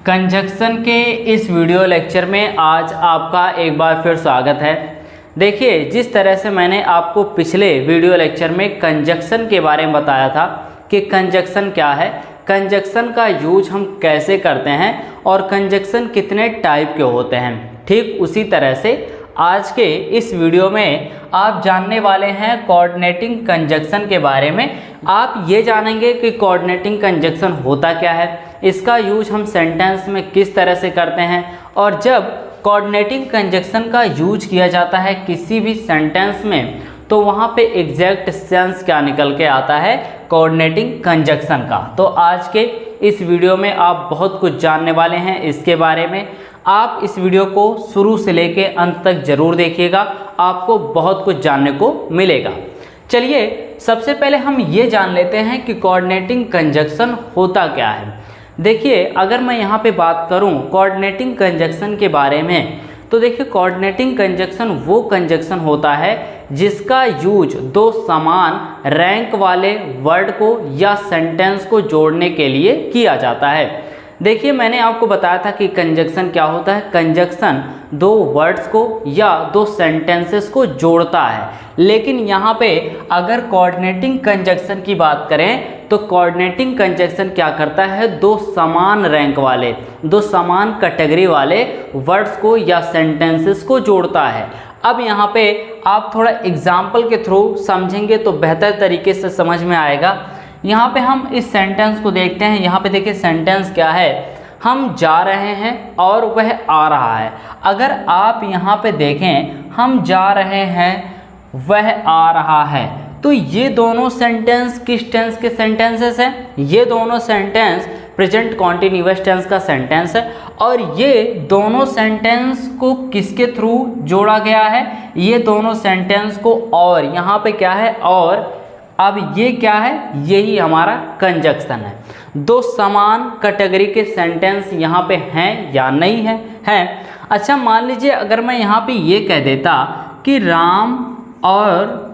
Conjunction के इस video lecture में आज आपका एक बार फिर स्वागत है। देखिए, जिस तरह से मैंने आपको पिछले वीडियो लेक्चर में कंजक्शन के बारे में बताया था कि कंजक्शन क्या है, कंजक्शन का यूज हम कैसे करते हैं और कंजक्शन कितने टाइप के होते हैं, ठीक उसी तरह से आज के इस वीडियो में आप जानने वाले हैं कोऑर्डिनेटिंग कंजक्शन के बारे में। आप ये जानेंगे कि कोऑर्डिनेटिंग कंजक्शन होता क्या है, इसका यूज हम सेंटेंस में किस तरह से करते हैं, और जब कोऑर्डिनेटिंग कंजक्शन का यूज किया जाता है किसी भी सेंटेंस में तो वहाँ पे एग्जैक्ट सेंस क्या निकल के आता है कोऑर्डिनेटिंग कंजक्शन का। तो आज के इस वीडियो में आप बहुत कुछ जानने वाले हैं इसके बारे में। आप इस वीडियो को शुरू से लेके अंत तक जरूर देखिएगा, आपको बहुत कुछ जानने को मिलेगा। चलिए, सबसे पहले हम ये जान लेते हैं कि कोऑर्डिनेटिंग कंजक्शन होता क्या है। देखिए, अगर मैं यहाँ पे बात करूँ कोऑर्डिनेटिंग कंजक्शन के बारे में, तो देखिए कोऑर्डिनेटिंग कंजक्शन वो कंजक्शन होता है जिसका यूज दो समान रैंक वाले वर्ड को या सेंटेंस को जोड़ने के लिए किया जाता है। देखिए, मैंने आपको बताया था कि कंजक्शन क्या होता है। कंजक्शन दो वर्ड्स को या दो सेंटेंसेस को जोड़ता है, लेकिन यहाँ पे अगर कोऑर्डिनेटिंग कंजक्शन की बात करें तो कोऑर्डिनेटिंग कंजक्शन क्या करता है, दो समान रैंक वाले, दो समान कैटेगरी वाले वर्ड्स को या सेंटेंसेस को जोड़ता है। अब यहाँ पे आप थोड़ा एग्जाम्पल के थ्रू समझेंगे तो बेहतर तरीके से समझ में आएगा। यहाँ पे हम इस सेंटेंस को देखते हैं। यहाँ पे देखिए सेंटेंस क्या है, हम जा रहे हैं और वह आ रहा है। अगर आप यहाँ पे देखें, हम जा रहे हैं वह आ रहा है, तो ये दोनों सेंटेंस किस टेंस के सेंटेंसेस हैं? ये दोनों सेंटेंस प्रेजेंट कॉन्टिन्यूअस टेंस का सेंटेंस है। और ये दोनों सेंटेंस को किसके थ्रू जोड़ा गया है? ये दोनों सेंटेंस को, और यहाँ पे क्या है और, अब ये क्या है, यही हमारा कंजक्शन है। दो समान कैटेगरी के सेंटेंस यहाँ पे हैं या नहीं है? हैं। अच्छा, मान लीजिए अगर मैं यहाँ पे ये कह देता कि राम और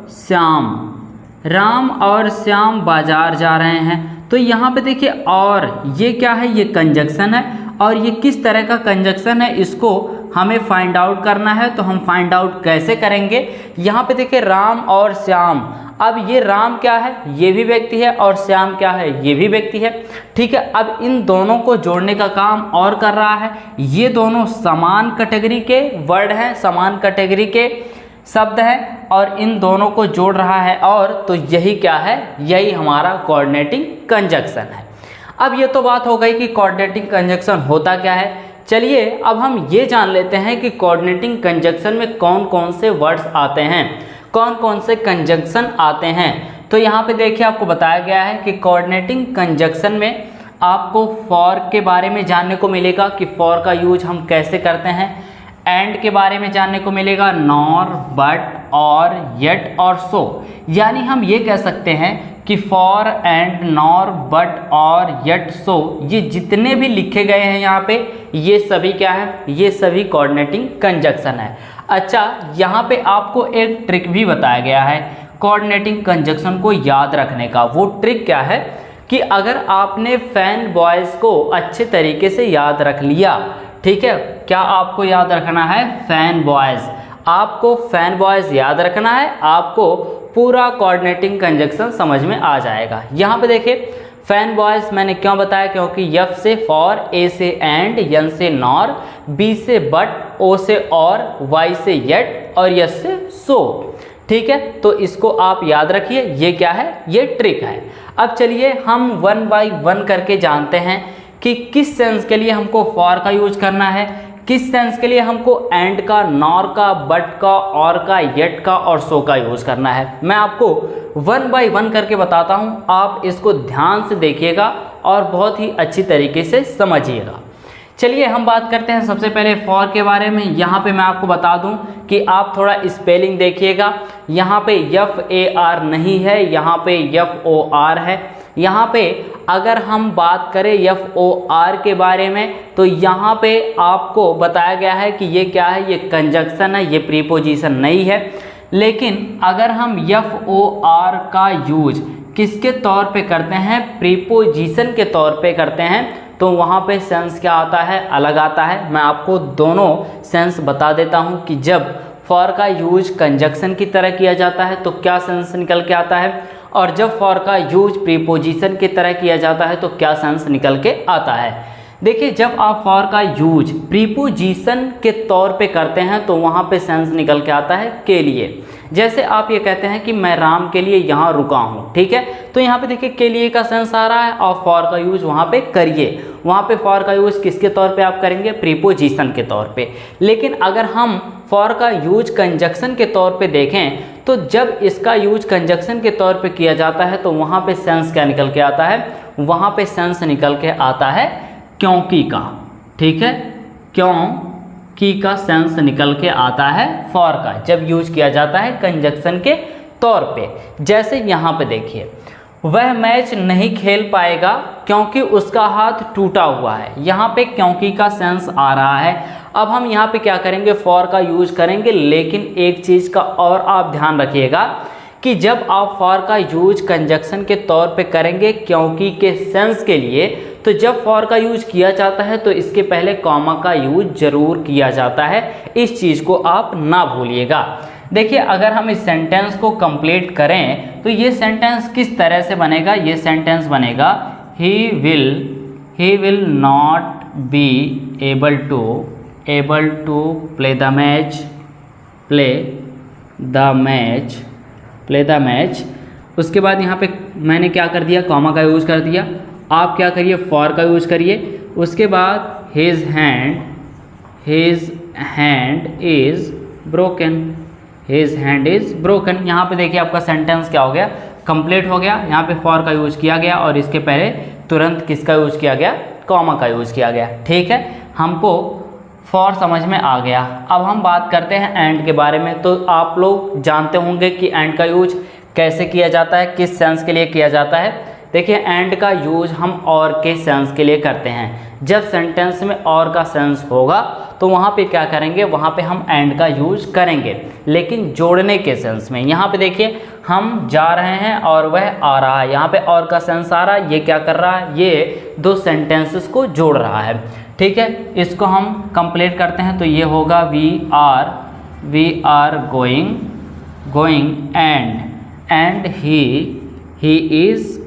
श्याम बाजार जा रहे हैं, तो यहाँ पे देखिए, और ये क्या है, ये कंजक्शन है। और ये किस तरह का कंजक्शन है, इसको हमें फाइंड आउट करना है। तो हम फाइंड आउट कैसे करेंगे? यहाँ पे देखिए राम और श्याम, अब ये राम क्या है, ये भी व्यक्ति है, और श्याम क्या है, ये भी व्यक्ति है। ठीक है, अब इन दोनों को जोड़ने का काम और कर रहा है। ये दोनों समान कैटेगरी के वर्ड हैं, समान कैटेगरी के शब्द हैं, और इन दोनों को जोड़ रहा है, और तो यही क्या है, यही हमारा कोऑर्डिनेटिंग कंजक्शन है। अब ये तो बात हो गई कि कोऑर्डिनेटिंग कंजक्शन होता क्या है। चलिए, अब हम ये जान लेते हैं कि कोऑर्डिनेटिंग कंजक्शन में कौन कौन से वर्ड्स आते हैं, कौन कौन से कंजक्शन आते हैं। तो यहाँ पे देखिए आपको बताया गया है कि कोऑर्डिनेटिंग कंजक्शन में आपको फॉर के बारे में जानने को मिलेगा कि फॉर का यूज हम कैसे करते हैं। एंड के बारे में जानने को मिलेगा, नॉर, बट, और, येट और सो। यानी हम ये कह सकते हैं कि फॉर, एंड, नॉर, बट, और, येट, सो, ये जितने भी लिखे गए हैं यहाँ पे, ये सभी क्या है, ये सभी कोऑर्डिनेटिंग कंजक्शन है। अच्छा, यहाँ पे आपको एक ट्रिक भी बताया गया है कोऑर्डिनेटिंग कंजक्शन को याद रखने का। वो ट्रिक क्या है कि अगर आपने फैन बॉयज़ को अच्छे तरीके से याद रख लिया, ठीक है, क्या आपको याद रखना है? Fan boys. आपको फैन बॉयज़ याद रखना है, आपको पूरा कोऑर्डिनेटिंग कंजक्शन समझ में आ जाएगा। यहाँ पे देखिए फैन बॉयज़ मैंने क्यों बताया, क्योंकि एफ से फॉर, ए से एंड, एन से नॉर, बी से बट, ओ से और, वाई से येट और यस से सो। ठीक है, तो इसको आप याद रखिए, ये क्या है, ये ट्रिक है। अब चलिए हम वन बाय वन करके जानते हैं कि किस सेंस के लिए हमको फॉर का यूज करना है, किस सेंस के लिए हमको एंड का, नॉर का, बट का, और का, येट का और सो का यूज करना है। मैं आपको वन बाय वन करके बताता हूं, आप इसको ध्यान से देखिएगा और बहुत ही अच्छी तरीके से समझिएगा। चलिए हम बात करते हैं सबसे पहले फॉर के बारे में। यहाँ पे मैं आपको बता दूं कि आप थोड़ा स्पेलिंग देखिएगा। यहाँ पे FAR नहीं है, यहाँ पे FOR है। यहाँ पे अगर हम बात करें FOR के बारे में, तो यहाँ पे आपको बताया गया है कि ये क्या है, ये कंजक्शन है, ये प्रीपोजिशन नहीं है। लेकिन अगर हम FOR का यूज किसके तौर पे करते हैं, प्रीपोजिशन के तौर पे करते हैं, तो वहाँ पे सेंस क्या आता है, अलग आता है। मैं आपको दोनों सेंस बता देता हूँ कि जब फॉर का यूज कंजक्शन की तरह किया जाता है तो क्या सेंस निकल के आता है, और जब फॉर का यूज प्रीपोजिशन की तरह किया जाता है तो क्या सेंस निकल के आता है। देखिए, जब आप फॉर का यूज प्रीपोजिशन के तौर पे करते हैं तो वहाँ पे सेंस निकल के आता है के लिए। जैसे आप ये कहते हैं कि मैं राम के लिए यहाँ रुका हूँ, ठीक है, तो यहाँ पे देखिए के लिए का सेंस आ रहा है और फॉर का यूज वहाँ पे करिए। वहाँ पे फॉर का यूज किसके तौर पे आप करेंगे, प्रीपोजिशन के तौर पे। लेकिन अगर हम फॉर का यूज कंजक्शन के तौर पे देखें तो जब इसका यूज कंजक्शन के तौर पे किया जाता है तो वहाँ पे सेंस क्या निकल के आता है, वहाँ पे सेंस निकल के आता है क्योंकि का, ठीक है, क्योंकि का सेंस निकल के आता है फॉर का जब यूज किया जाता है कंजक्शन के तौर पे। जैसे यहाँ पे देखिए, वह मैच नहीं खेल पाएगा क्योंकि उसका हाथ टूटा हुआ है। यहाँ पे क्योंकि का सेंस आ रहा है। अब हम यहाँ पे क्या करेंगे, फॉर का यूज करेंगे, लेकिन एक चीज़ का और आप ध्यान रखिएगा कि जब आप फॉर का यूज कंजक्शन के तौर पे करेंगे क्योंकि के सेंस के लिए, तो जब फॉर का यूज किया जाता है तो इसके पहले कॉमा का यूज जरूर किया जाता है। इस चीज़ को आप ना भूलिएगा। देखिए, अगर हम इस सेंटेंस को कंप्लीट करें तो ये सेंटेंस किस तरह से बनेगा, ये सेंटेंस बनेगा he will not be able to play the match. उसके बाद यहाँ पे मैंने क्या कर दिया, कॉमा का यूज कर दिया। आप क्या करिए, फॉर का यूज करिए। उसके बाद हिज हैंड इज ब्रोकन। यहाँ पे देखिए आपका सेंटेंस क्या हो गया, कंप्लीट हो गया। यहाँ पे फॉर का यूज किया गया और इसके पहले तुरंत किसका यूज किया गया, कॉमा का यूज किया गया। ठीक है, हमको फॉर समझ में आ गया। अब हम बात करते हैं एंड के बारे में। तो आप लोग जानते होंगे कि एंड का यूज कैसे किया जाता है, किस सेंस के लिए किया जाता है। देखिए, एंड का यूज हम और के सेंस के लिए करते हैं। जब सेंटेंस में और का सेंस होगा तो वहाँ पे क्या करेंगे, वहाँ पे हम एंड का यूज करेंगे, लेकिन जोड़ने के सेंस में। यहाँ पे देखिए, हम जा रहे हैं और वह आ रहा है, यहाँ पे और का सेंस आ रहा है। ये क्या कर रहा है, ये दो सेंटेंसेस को जोड़ रहा है। ठीक है, इसको हम कंप्लीट करते हैं तो ये होगा we are going and he is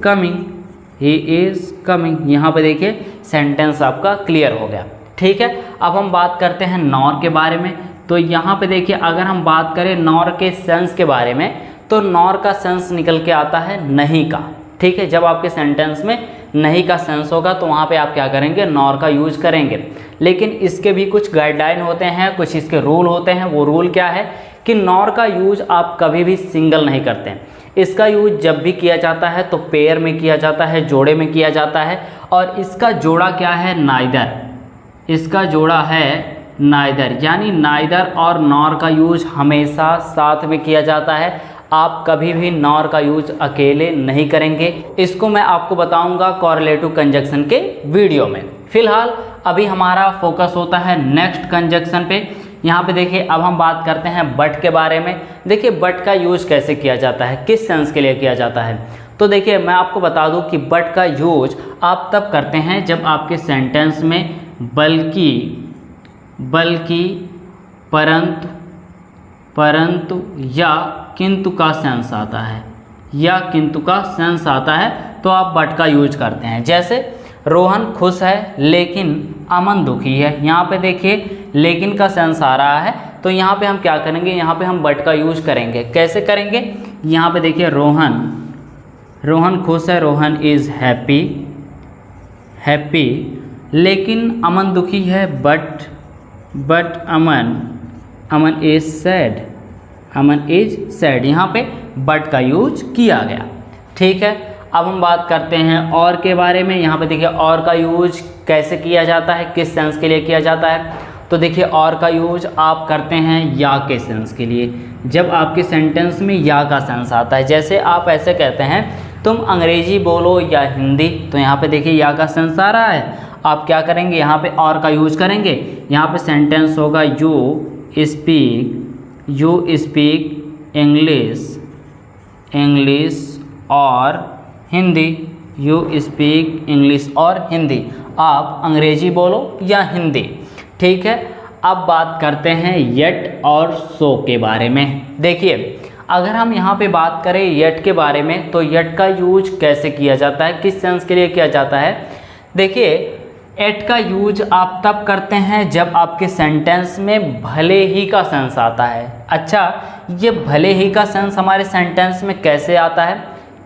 coming. यहाँ पे देखिए सेंटेंस आपका क्लियर हो गया। ठीक है, अब हम बात करते हैं नॉर के बारे में। तो यहाँ पे देखिए, अगर हम बात करें नॉर के सेंस के बारे में तो नॉर का सेंस निकल के आता है नहीं का। ठीक है, जब आपके सेंटेंस में नहीं का सेंस होगा तो वहाँ पे आप क्या करेंगे, नॉर का यूज करेंगे। लेकिन इसके भी कुछ गाइडलाइन होते हैं, कुछ इसके रूल होते हैं। वो रूल क्या है कि नॉर का यूज आप कभी भी सिंगल नहीं करते हैं। इसका यूज जब भी किया जाता है तो पेयर में किया जाता है, जोड़े में किया जाता है। और इसका जोड़ा क्या है, नाइदर। इसका जोड़ा है नाइदर, यानी नाइदर और नॉर का यूज हमेशा साथ में किया जाता है। आप कभी भी नॉर का यूज अकेले नहीं करेंगे। इसको मैं आपको बताऊंगा कोरिलेटिव कंजक्शन के वीडियो में। फिलहाल अभी हमारा फोकस होता है नेक्स्ट कंजक्शन पे। यहाँ पे देखिए, अब हम बात करते हैं बट के बारे में। देखिए, बट का यूज कैसे किया जाता है, किस सेंस के लिए किया जाता है। तो देखिए, मैं आपको बता दूं कि बट का यूज आप तब करते हैं जब आपके सेंटेंस में बल्कि परंतु या किंतु का सेंस आता है, तो आप बट का यूज करते हैं। जैसे रोहन खुश है लेकिन अमन दुखी है। यहाँ पे देखिए लेकिन का सेंस आ रहा है, तो यहाँ पे हम क्या करेंगे, यहाँ पे हम बट का यूज करेंगे। कैसे करेंगे, यहाँ पे देखिए रोहन खुश है, रोहन इज़ हैप्पी, लेकिन अमन दुखी है, बट अमन इज़ सैड। यहाँ पे बट का यूज किया गया। ठीक है, अब हम बात करते हैं और के बारे में। यहाँ पे देखिए, और का यूज कैसे किया जाता है, किस सेंस के लिए किया जाता है। तो देखिए, और का यूज आप करते हैं या के सेंस के लिए, जब आपके सेंटेंस में या का सेंस आता है। जैसे आप ऐसे कहते हैं, तुम अंग्रेजी बोलो या हिंदी, तो यहाँ पे देखिए या का सेंस आ रहा है। आप क्या करेंगे, यहाँ पे और का यूज करेंगे। यहाँ पे सेंटेंस होगा यू स्पीक इंग्लिश और हिंदी। यू स्पीक इंग्लिश, और हिंदी आप अंग्रेजी बोलो या हिंदी। ठीक है, अब बात करते हैं येट और सो के बारे में। देखिए, अगर हम यहाँ पे बात करें येट के बारे में, तो येट का यूज कैसे किया जाता है, किस सेंस के लिए किया जाता है। देखिए, एट का यूज आप तब करते हैं जब आपके सेंटेंस में भले ही का सेंस आता है। अच्छा, ये भले ही का सेंस हमारे सेंटेंस में कैसे आता है,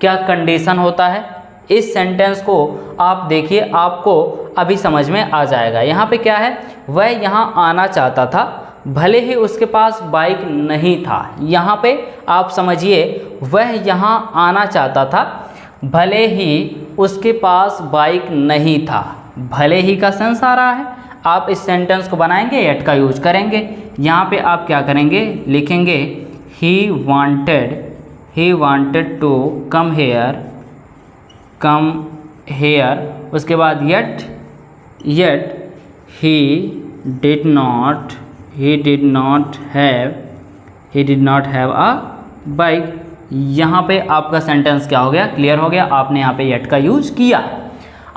क्या कंडीशन होता है, इस सेंटेंस को आप देखिए, आपको अभी समझ में आ जाएगा। यहाँ पे क्या है, वह यहाँ आना चाहता था, भले ही उसके पास बाइक नहीं था। यहाँ पे आप समझिए, वह यहाँ आना चाहता था, भले ही उसके पास बाइक नहीं था। भले ही का सेंस आ रहा है, आप इस सेंटेंस को बनाएंगे, एट का यूज करेंगे। यहाँ पे आप क्या करेंगे, लिखेंगे he wanted to come here, उसके बाद yet he did not have a bike. यहाँ पे आपका सेंटेंस क्या हो गया, क्लियर हो गया, आपने यहाँ पे येट का यूज किया।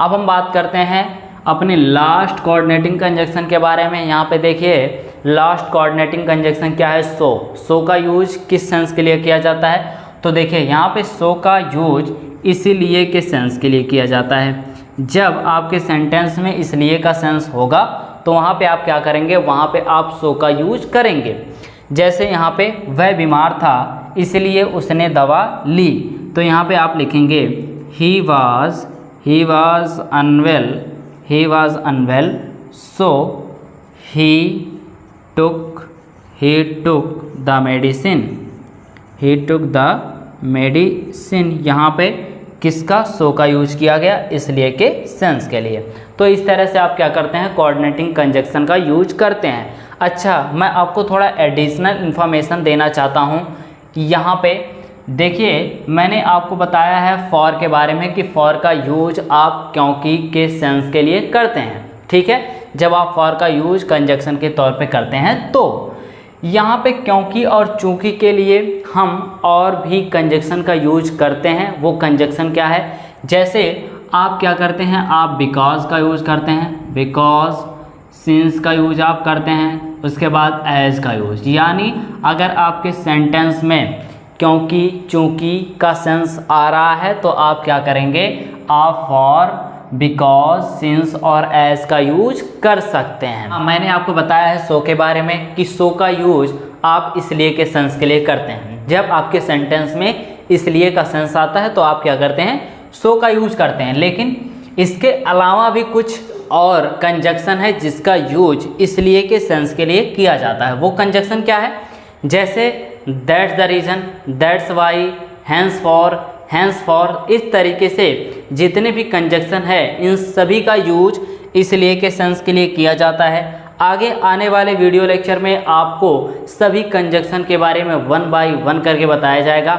अब हम बात करते हैं अपने लास्ट कोऑर्डिनेटिंग कंजक्शन के बारे में। यहाँ पे देखिए, लास्ट कोऑर्डिनेटिंग कंजक्शन क्या है, सो का यूज किस सेंस के लिए किया जाता है। तो देखिए, यहाँ पे सो का यूज इसलिए के सेंस के लिए किया जाता है। जब आपके सेंटेंस में इसलिए का सेंस होगा तो वहाँ पे आप क्या करेंगे, वहाँ पे आप सो का यूज करेंगे। जैसे यहाँ पे वह बीमार था इसलिए उसने दवा ली, तो यहाँ पे आप लिखेंगे ही was unwell so he took the medicine। यहाँ पे किसका, सो का यूज किया गया, इसलिए के सेंस के लिए। तो इस तरह से आप क्या करते हैं, कोऑर्डिनेटिंग कंजक्शन का यूज करते हैं। अच्छा, मैं आपको थोड़ा एडिशनल इन्फॉर्मेशन देना चाहता हूँ। यहाँ पे देखिए, मैंने आपको बताया है फॉर के बारे में कि फॉर का यूज आप क्योंकि के सेंस के लिए करते हैं। ठीक है, जब आप फॉर का यूज कंजक्शन के तौर पे करते हैं, तो यहाँ पे क्योंकि और चूंकि के लिए हम और भी कंजक्शन का यूज करते हैं। वो कंजक्शन क्या है, जैसे आप क्या करते हैं, आप बिकॉज का यूज करते हैं, बिकॉज, सिंस का यूज आप करते हैं, उसके बाद एज का यूज। यानी अगर आपके सेंटेंस में क्योंकि चूंकि का सेंस आ रहा है तो आप क्या करेंगे, आप फॉर, बिकॉज, सिंस और एज का यूज कर सकते हैं। मैंने आपको बताया है सो के बारे में कि सो का यूज आप इसलिए के सेंस के लिए करते हैं। जब आपके सेंटेंस में इसलिए का सेंस आता है तो आप क्या करते हैं, सो का यूज करते हैं। लेकिन इसके अलावा भी कुछ और कंजक्शन है जिसका यूज इसलिए के सेंस के लिए किया जाता है। वो कंजक्शन क्या है, जैसे that's the reason, that's why, hence for, इस तरीके से जितने भी कंजक्शन है इन सभी का यूज इसलिए के सेंस के लिए किया जाता है। आगे आने वाले वीडियो लेक्चर में आपको सभी कंजक्शन के बारे में 1 बाय 1 करके बताया जाएगा।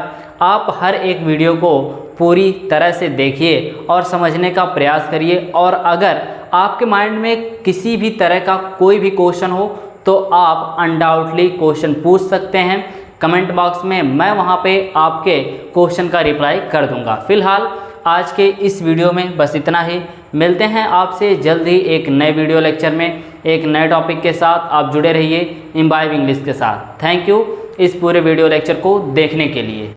आप हर एक वीडियो को पूरी तरह से देखिए और समझने का प्रयास करिए। और अगर आपके माइंड में किसी भी तरह का कोई भी क्वेश्चन हो तो आप अनडाउटली क्वेश्चन पूछ सकते हैं कमेंट बॉक्स में, मैं वहां पे आपके क्वेश्चन का रिप्लाई कर दूंगा। फिलहाल आज के इस वीडियो में बस इतना ही। मिलते हैं आपसे जल्द ही एक नए वीडियो लेक्चर में एक नए टॉपिक के साथ। आप जुड़े रहिए इम्बाइब इंग्लिश के साथ। थैंक यू इस पूरे वीडियो लेक्चर को देखने के लिए।